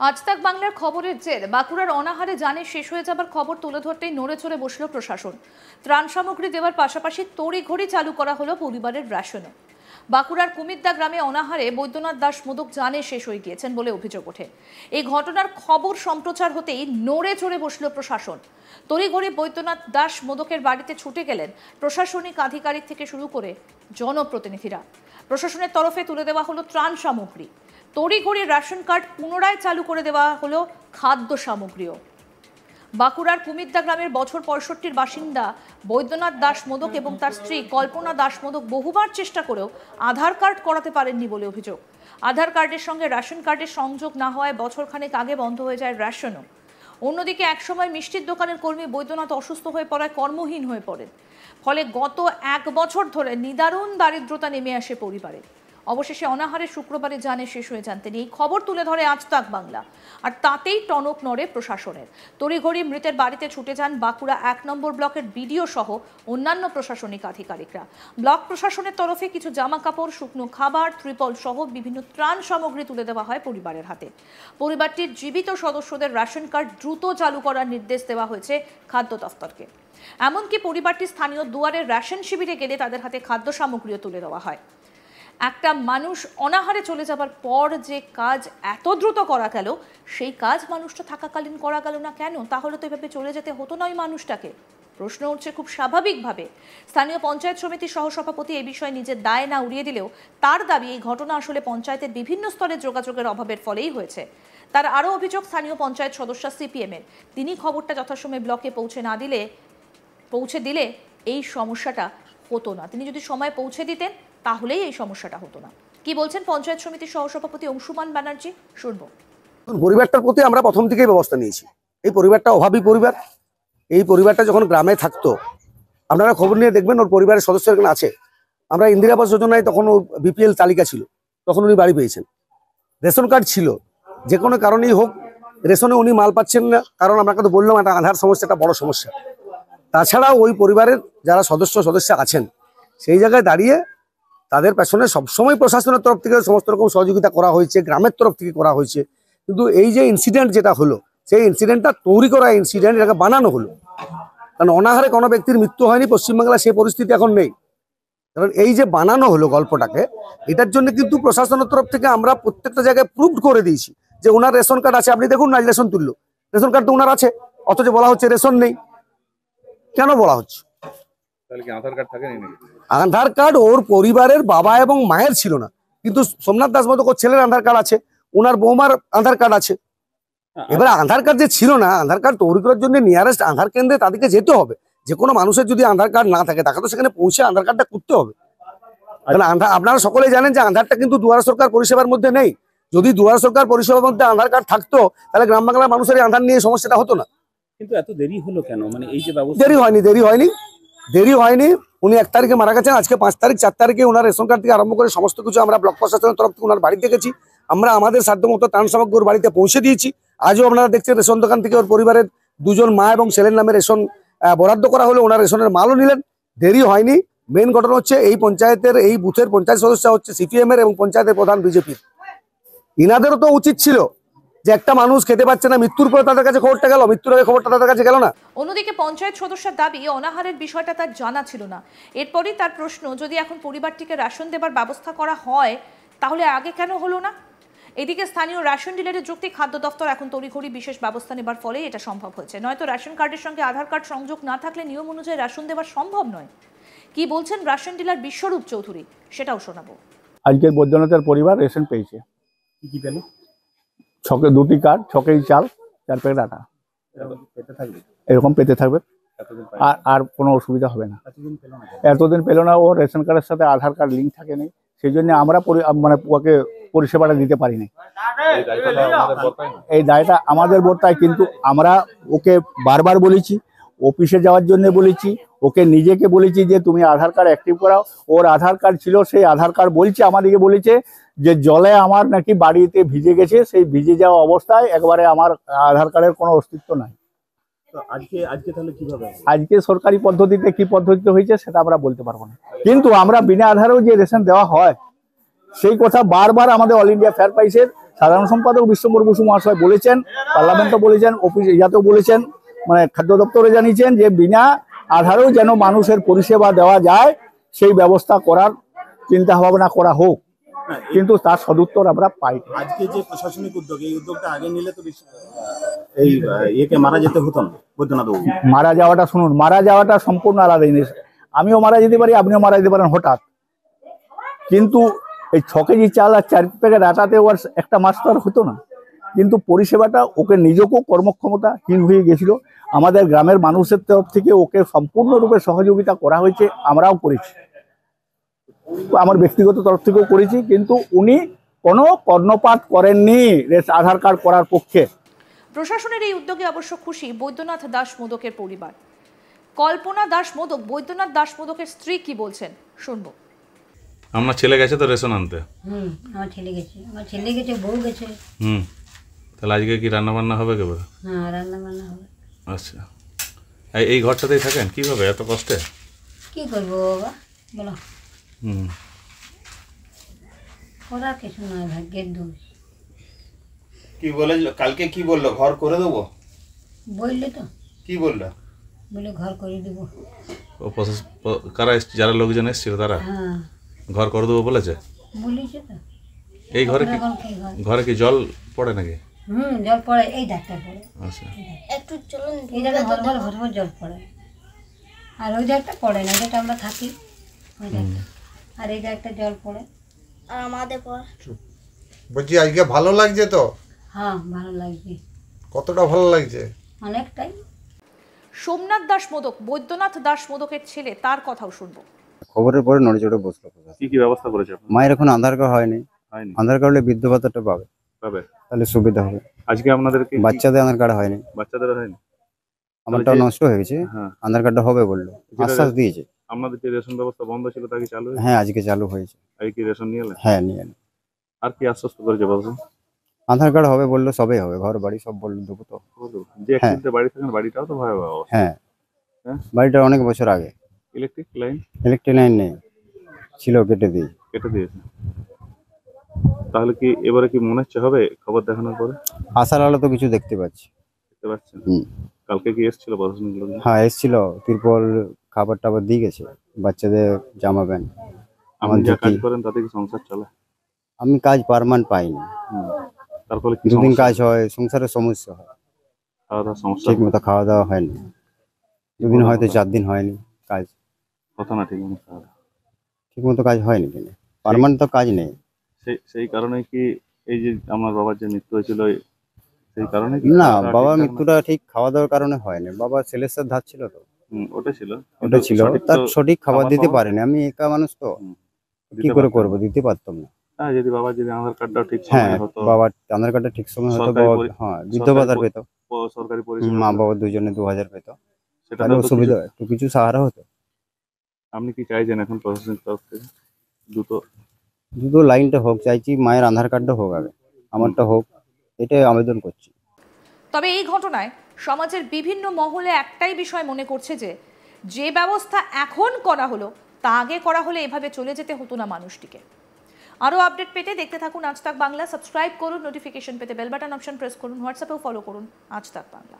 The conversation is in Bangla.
আজ তাক বাংলার খবরের জের বাঁকুড়ার অনাহারে জানে শেষ হয়ে যাবার খবর তুলে ধরতেই নড়ে চড়ে বসল প্রশাসন। ত্রাণ সামগ্রী দেওয়ার পাশাপাশি তড়িঘড়ি চালু করা হলো পরিবারের রেশনও। বাঁকুড়ার কুমিদ্দা গ্রামে অনাহারে বৈদ্যনাথ দাস মোদক জানে শেষ হয়ে গিয়েছেন বলে অভিযোগ ওঠে। এই ঘটনার খবর সম্প্রচার হতেই নড়ে চড়ে বসল প্রশাসন। তড়িঘড়ি বৈদ্যনাথ দাস মোদকের বাড়িতে ছুটে গেলেন প্রশাসনিক আধিকারিক থেকে শুরু করে জনপ্রতিনিধিরা। প্রশাসনের তরফে তুলে দেওয়া হলো ত্রাণ সামগ্রী, তড়িঘড়ি রেশন কার্ড পুনরায় চালু করে দেওয়া হলো খাদ্য সামগ্রীও। বাঁকুড়ার কুমিদ্দা গ্রামের বছর 65-র বাসিন্দা বৈদ্যনাথ দাস মোদক এবং তার স্ত্রী কল্পনা দাস মোদক বহুবার চেষ্টা করেও আধার কার্ড করাতে পারেননি বলে অভিযোগ। আধার কার্ডের সঙ্গে রেশন কার্ডের সংযোগ না হওয়ায় বছরখানেক আগে বন্ধ হয়ে যায় রেশনও। অন্যদিকে একসময় মিষ্টির দোকানের কর্মী বৈদ্যনাথ অসুস্থ হয়ে পড়ায় কর্মহীন হয়ে পড়েন। ফলে গত 1 বছর ধরে নিদারুণ দারিদ্রতা নেমে আসে পরিবারে। অবশেষে অনাহারে শুক্রবারে জানে শেষ হয়ে যান তিনি। এই খবর তুলে ধরে আজ তাক বাংলা, আর তাতেই টনক নড়ে প্রশাসনের। তড়িঘড়ি মৃতের বাড়িতে ছুটে যান বাঁকুড়া 1 নম্বর ব্লকের বিডিও সহ অন্যান্য প্রশাসনিক আধিকারিকরা। ব্লক প্রশাসনের তরফে কিছু জামা কাপড়, শুকনো খাবার, ত্রিপল সহ বিভিন্ন ত্রাণ সামগ্রী তুলে দেওয়া হয় পরিবারের হাতে। পরিবারটির জীবিত সদস্যদের রেশন কার্ড দ্রুত চালু করার নির্দেশ দেওয়া হয়েছে খাদ্য দফতরকে। এমনকি পরিবারটি স্থানীয় দুয়ারের রেশন শিবিরে গেলে তাদের হাতে খাদ্য সামগ্রীও তুলে দেওয়া হয়। একটা মানুষ অনাহারে চলে যাবার পর যে কাজ এত দ্রুত করা গেল, সেই কাজ মানুষটা থাকাকালীন করা গেল না কেন? তাহলে তো এভাবে চলে যেতে হতো না ওই মানুষটাকে। প্রশ্ন উঠছে খুব স্বাভাবিকভাবে। স্থানীয় পঞ্চায়েত সমিতির সহসভাপতি এই বিষয়ে নিজের দায় না উড়িয়ে দিলেও তার দাবি এই ঘটনা আসলে পঞ্চায়েতের বিভিন্ন স্তরে যোগাযোগের অভাবের ফলেই হয়েছে। তার আরও অভিযোগ, স্থানীয় পঞ্চায়েত সদস্য সিপিএমের, তিনি খবরটা যথাসময়ে ব্লকে পৌঁছে দিলে এই সমস্যাটা হতো না। তিনি যদি সময় পৌঁছে দিতেন তাহলেই এই সমস্যাটা হতো না। কি বলছেন পঞ্চায়েত সমিতির সহসভাপতি অংশুমান ব্যানার্জি, শুনবো। পরিবারটার প্রতি আমরা প্রথম থেকেই ব্যবস্থা নিয়েছি। এই পরিবারটা অভাবী পরিবার। এই পরিবারটা যখন গ্রামে থাকতো, আপনারা খবর নিয়ে দেখবেন ওর পরিবারের সদস্য এখানে আছে। আমরা ইন্দিরা আবাস যোজনায় তখন ওর বিপিএল তালিকা ছিল, তখন উনি বাড়ি পেয়েছেন। রেশন কার্ড ছিল, যে কোনো কারণেই হোক রেশনে উনি মাল পাচ্ছেন না, কারণ আপনাকে তো বললাম একটা আধার সমস্যা, একটা বড় সমস্যা। তাছাড়া ওই পরিবারের যারা সদস্য আছেন, সেই জায়গায় দাঁড়িয়ে তাদের পেছনে সবসময় প্রশাসনের তরফ থেকে সমস্ত রকম সহযোগিতা করা হয়েছে, গ্রামের তরফ থেকে করা হয়েছে। কিন্তু এই যে ইনসিডেন্ট যেটা হলো, সেই ইনসিডেন্টটা তৈরি করা ইনসিডেন্ট, এটাকে বানানো হলো। কারণ অনাহারে কোনো ব্যক্তির মৃত্যু হয়নি, পশ্চিমবাংলায় সেই পরিস্থিতি এখন নেই। কারণ এই যে বানানো হলো গল্পটাকে, এটার জন্য কিন্তু প্রশাসনের তরফ থেকে আমরা প্রত্যেকটা জায়গায় প্রুভড করে দিয়েছি যে ওনার রেশন কার্ড আছে। আপনি দেখুন না, রেশন তুললো, রেশন কার্ড তো ওনার আছে, অথচ বলা হচ্ছে রেশন নেই। কেন বলা হচ্ছে? আধার কার্ড ওর পরিবারের বাবা এবং মায়ের ছিল না, কিন্তু সোমনাথ দাস মোদক ছেলের আধার কার্ড আছে, ওনার বৌমার আধার কার্ড আছে। এবার আধার কার্ড যে ছিল না, আধার কার্ড তৈরি করার জন্য নিয়ারেস্ট আধার কেন্দ্রে তাদেরকে যেতে হবে। যে কোনো মানুষের যদি আধার কার্ড না থাকে, তাকে তো সেখানে পৌঁছে আধার কার্ডটা করতে হবে। আপনারা সকলেই জানেন যে আধারটা কিন্তু দুয়ারে সরকার পরিষেবার মধ্যে নেই। যদি দুয়ারে সরকার পরিষেবার মধ্যে আধার কার্ড থাকতো, তাহলে গ্রাম বাংলার মানুষের আধার নিয়ে সমস্যাটা হতো না। কিন্তু এত দেরি হলো কেন? মানে এই যে দেরি হয়নি। উনি 1 তারিখে মারা গেছেন, আজকে 5 তারিখ, 4 তারিখে ওনার রেশন কার্ড থেকে আরম্ভ করে সমস্ত কিছু আমরা ব্লক প্রশাসনের তরফ থেকে ওনার বাড়িতে গেছি। আমরা আমাদের সাধ্যমতো ত্রাণ সামগ্রী ওর বাড়িতে পৌঁছে দিয়েছি। আজও আপনারা দেখছেন রেশন দোকান থেকে ওর পরিবারের 2 জন মা এবং ছেলের নামে রেশন বরাদ্দ করা হলো, ওনার রেশনের মালও নিলেন। দেরি হয়নি। মেন ঘটনা হচ্ছে এই পঞ্চায়েতের, এই বুথের পঞ্চায়েত সদস্য হচ্ছে সিপিএম এর এবং পঞ্চায়েতের প্রধান বিজেপির। ইনাদেরও তো উচিত ছিল যে একটা মানুষ খেতে পাচ্ছে না, মৃত্যুর পর তাদের কাছে খবরটা গেল, মৃত্যুর আগে খবরটা তাদের কাছে গেল না। অন্যদিকে পঞ্চায়েত সদস্যের দাবি অনাহারের বিষয়টা তার জানা ছিল না। এরপরই তার প্রশ্ন, যদি এখন পরিবারটিকে রেশন দেবার ব্যবস্থা করা হয়, তাহলে আগে কেন হলো না? এদিকে স্থানীয় রেশন ডিলারের যুক্তি, খাদ্য দফতর এখন তড়িঘড়ি বিশেষ ব্যবস্থা নেবার ফলে এটা সম্ভব হয়েছে। নয়তো রেশন কার্ডের সঙ্গে আধার কার্ড সংযোগ না থাকলে নিয়ম অনুযায়ী রেশন দেওয়া সম্ভব নয়। কি বলছেন রেশন ডিলার বিশ্বরূপ চৌধুরী, সেটাও শোনাবো। আজকে বৈদ্যনাথের পরিবার রেশন পেয়েছে। কি পেল? ছকে 2টি কার্ড, 6 কেজি চাল, 4 প্যাকেট আটা, এরকম পেতে থাকবে। আর কোনো অসুবিধা হবে না। এতদিন পেল না। ও রেশন কার্ডের সাথে আধার কার্ড লিঙ্ক থাকে না, সেই জন্য আমরা মানে ওকে পরিষেবাটা দিতে পারিনি। এই দায়টা আমাদের বর্তায়, কিন্তু আমরা ওকে বারবার বলেছি, অফিসে যাওয়ার জন্য বলেছি, ওকে নিজেকে বলেছি যে তুমি আধার কার্ড অ্যাক্টিভ করাও। ওর আধার কার্ড ছিল, সেই আধার কার্ড বলছে আমাদেরকে বলেছে যে জলে আমার নাকি বাড়িতে ভিজে গেছে, সেই ভিজে যাওয়া অবস্থায় একবারে আমার আধার কার্ডের কোনো অস্তিত্ব নাই। আজকে তাহলে কিভাবে? আজকে সরকারি পদ্ধতিতে কি পদ্ধতিতে হয়েছে সেটা আমরা বলতে পারবো না, কিন্তু আমরা বিনা আধারেও যে রেশন দেওয়া হয় সেই কথা বারবার আমাদের অল ইন্ডিয়া ফেয়ার প্রাইসের সাধারণ সম্পাদক বিশ্বম্বর বসু মহাশয় বলেছেন, পার্লামেন্টও বলেছেন, অফিস ইয়াতেও বলেছেন, মানে খাদ্য দপ্তরে জানিয়েছেন যে বিনা আধারেও যেন মানুষের পরিষেবা দেওয়া যায় সেই ব্যবস্থা করার চিন্তা ভাবনা করা হোক, কিন্তু তার সদুত্তর আমরা পাই। আজকে যে প্রশাসনিক উদ্যোগ, এই উদ্যোগটা আগে নিলে তো এই একে মারা যেতে হতো না বৈদ্যনাথ বাবু। মারা যাওয়াটা শুনুন, মারা যাওয়াটা সম্পূর্ণ আলাদা জিনিস। আমিও মারা যেতে পারি, আপনিও মারা যেতে পারেন হঠাৎ, কিন্তু এই 6 কেজি চাল আর 4 প্যাকেট আটাতে ওর একটা মাস তো আর হতো না। কিন্তু পরিষেবাটা ওকে নিজেকেও কর্মক্ষমতাহীন হয়ে গেছিল, আমাদের গ্রামের মানুষের তরফ থেকে ওকে সম্পূর্ণরূপে সহযোগিতা করা হয়েছে, আমরাও করেছি, আমার ব্যক্তিগত তরফ থেকেও করেছি, কিন্তু উনি কোনো কর্ণপাত করেননি আধার কার্ড করার পক্ষে। প্রশাসনের এই উদ্যোগে অবশ্য খুশি বৈদ্যনাথ দাস মোদকের পরিবার। কল্পনা দাস মোদক বৈদ্যনাথ দাস মোদকের স্ত্রী কি বলছেন শুনবো। আমার ছেলে গেছে তো রেশন আনতে। আমার ছেলে গেছে, বউ গেছে। তাহলে আজকে কি রান্না বান্না হবে কেবল? হ্যাঁ, রান্না বান্না হবে। আচ্ছা, এই ঘরটাতেই থাকেন কিভাবে এত কষ্টে? কি করবো বাবা বলো, করার কিছু নয়, ভাগ্যের দোষ। কি বলে কালকে কি বললো, ঘর করে দেবো বললে তো, কি বললো? বলে ঘর করে দেবো। কারা যারা লোকজন এসেছিল তারা হ্যাঁ ঘর করে দেবো বলেছে? বলেছে তো। এই ঘরে কি এখন কি ঘর? ঘরে কি জল পড়ে নাকি? জল পড়ে, এই ডাক্তার পড়ে, আচ্ছা, একটু চলুন, এই জায়গায় ভরভর জল পড়ে, আর ওই জায়গাটা পড়ে না, যেটা আমরা থাকি ওই জায়গাটা, আর এই জায়গাটা জল পড়ে। আর আমাদের পর বলছি আজকে ভালো লাগছে তো? হ্যাঁ ভালো লাগছে, কতটা ভালো লাগছে? অনেকটাই। সোমনাথ দাস মোদক বৈদ্যনাথ দাস মোদকের ছেলে, তার কথাও শুনবো। খবরের পরে নড়ে চড়ে বসলো। কি কি ব্যবস্থা করেছে আপনার? মায়ের এখন আধার কার্ড হয়নি, হয়নি? আধার কার্ড হলে বৃদ্ধ ভাতাটা পাবে, পাবে। তাহলে সুবিধা হবে। আজকে আপনাদেরকে বাচ্চাদের আধার কার্ড হয়নি, বাচ্চাদের হয়নি? আমারটাও নষ্ট হয়ে গেছে, হ্যাঁ, আধার কার্ডটা হবে বললো, আশ্বাস দিয়েছে। আপনাদের যে রেশন ব্যবস্থা বন্ধ ছিল তা কি চালু হয়েছে? হ্যাঁ আজকে চালু হয়েছে। আজকে কি রেশন নিয়ে এলেন? হ্যাঁ নিয়ে এলো। আর কি আশ্বস্ত করেছে বলছেন? আধার কার্ড হবে বললো, সবই হবে, ঘর বাড়ি সব বললো দেবো তো। যে একসাথে বাড়ি থাকেন, বাড়িটাও তো ভয়াবহ অবস্থা। হ্যাঁ হ্যাঁ? বাড়িটা অনেক বছর আগে, ইলেকট্রিক লাইন ইলেকট্রিক লাইন নেই, ছিল কেটে দিই। কেটে দিয়েছে। তাহলে কি এবারে কি মনে হচ্ছে হবে খবর দেখানোর পরে? আশার আলো তো কিছু দেখতে পাচ্ছি। দেখতে পাচ্ছেন? হুম। কালকে কি এসেছিল প্রশাসনিক লোক? হ্যাঁ এসছিল, তিরপল খাবার টাবার দিয়ে গেছে, বাচ্চাদের জামা প্যান্ট। আপনি যা কাজ করেন তাতে কি সংসার চলে? আমি কাজ পার্মানেন্ট পাইনি, তারপরে কি দুদিন সমস্যা? কাজ হয়, সংসারের সমস্যা হয়, খাওয়া দাওয়া সমস্যা? ঠিক মতো খাওয়া দাওয়া হয়নি, দুদিন হয়তো 4 দিন হয়নি কাজ, কথা না ঠিক মতো খাওয়া দাওয়া। ঠিক মতো কাজ হয়নি, কেন পার্মানেন্ট তো কাজ নেই। সেই কারণে কি এই যে আমার বাবার যে মৃত্যু হয়েছিল সেই কারণে কি? না, খাওয়া দাওয়া বাবার ঠিকঠাক না? মৃত্যুটা ঠিক খাওয়া দাওয়ার কারণে হয়নি, বাবা সেলের ধার ছিল তো, ওটা ছিল, ওটা ছিল, সঠিক তার তো সঠিক খাবার খাবার দিতে পাওয়া- পারেনি, আমি একা মানুষ তো দিতে কি করে পারতেন করবো, না। দিতে পারতাম না। হ্যাঁ, যদি বাবার যদি আধার কার্ডটাও ঠিক হ্যাঁ সময় হতো, বাবার আধার কার্ডটা ঠিক সময় হতো, সরকারি বাবা পরি- হ্যাঁ বৃদ্ধ সরকারি ভাতার পরি- পেত, সরকারি মা পরিষেবা বাবা দুজনে 2000 পেত, সেটা তাহলে তো অসুবিধা, একটু কিছু সাহারা হতো। আপনি কি চাইছেন এখন প্রশাসনিক তরফ থেকে দুটো লাইনটা হোক চাইছি, মায়ের আধার কার্ডটা হোক আগে, আমারটা হোক, এটাই আবেদন করছি। তবে এই ঘটনায় সমাজের বিভিন্ন মহলে একটাই বিষয় মনে করছে যে ব্যবস্থা এখন করা হলো তা আগে করা হলে এভাবে চলে যেতে হতো না মানুষটিকে। আরও আপডেট পেতে দেখতে থাকুন আজ তাক বাংলা, সাবস্ক্রাইব করুন, নোটিফিকেশন পেতে বেল বাটন অপশন প্রেস করুন, হোয়াটসঅ্যাপেও ফলো করুন আজ তাক বাংলা।